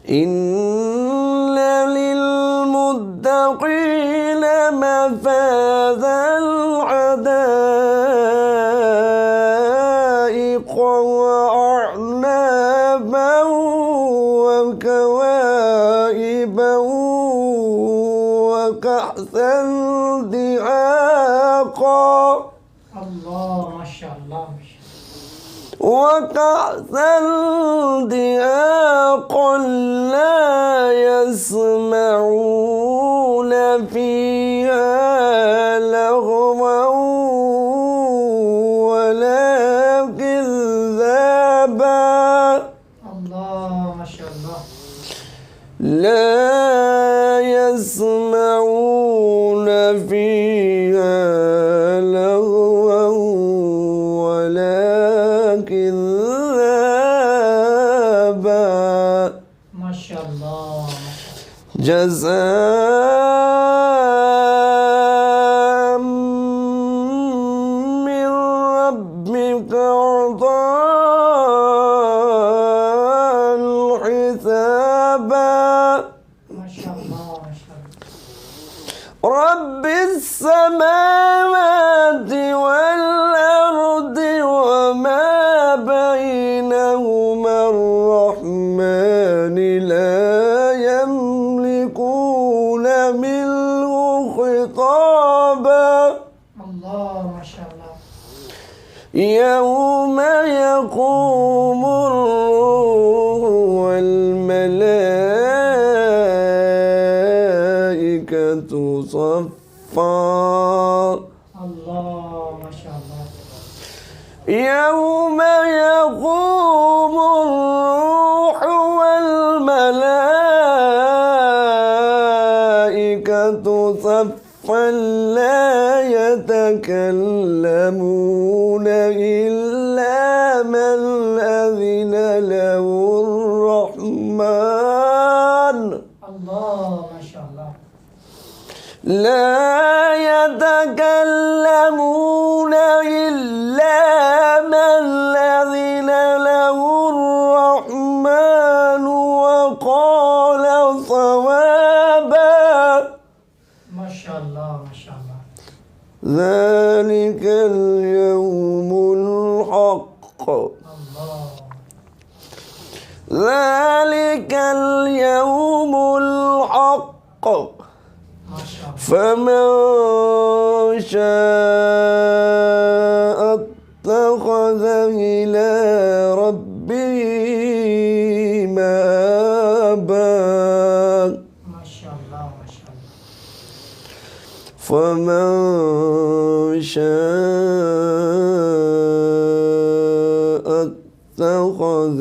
إن للمتقين مفازا حدائق وأعنابا وكواعب وكأسا دهاقا. الله ما شاء الله. وكأسا دهاقا لا يسمعون فيها لغوا ولا كذابا. الله ما شاء الله. لا يسمعون فيها لغوا ولا كذابا. ما شاء الله. جزاء من ربك عطاء حسابا. ما شاء الله. رب السماوات والأرض وما بينهما الرحمن لا يملكون منه خطابا. الله ما شاء الله. يوم يقوم الروح والملائكة صفا. الله ما شاء الله. يوم يقوم الروح والملائكة صفا لا يتكلمون إلا من أذن له الرحمن. الله ما شاء الله. لا يتكلمون إلا من أذن له الرحمن وقال صوابا. ما شاء الله. ما شاء الله. ذلك اليوم الحق. الله. ذلك اليوم الحق. ما شاء الله. فمن شاء اتخذ إلى ربه مآبا. ما شاء الله. ما شاء الله. فمن شاء اتخذ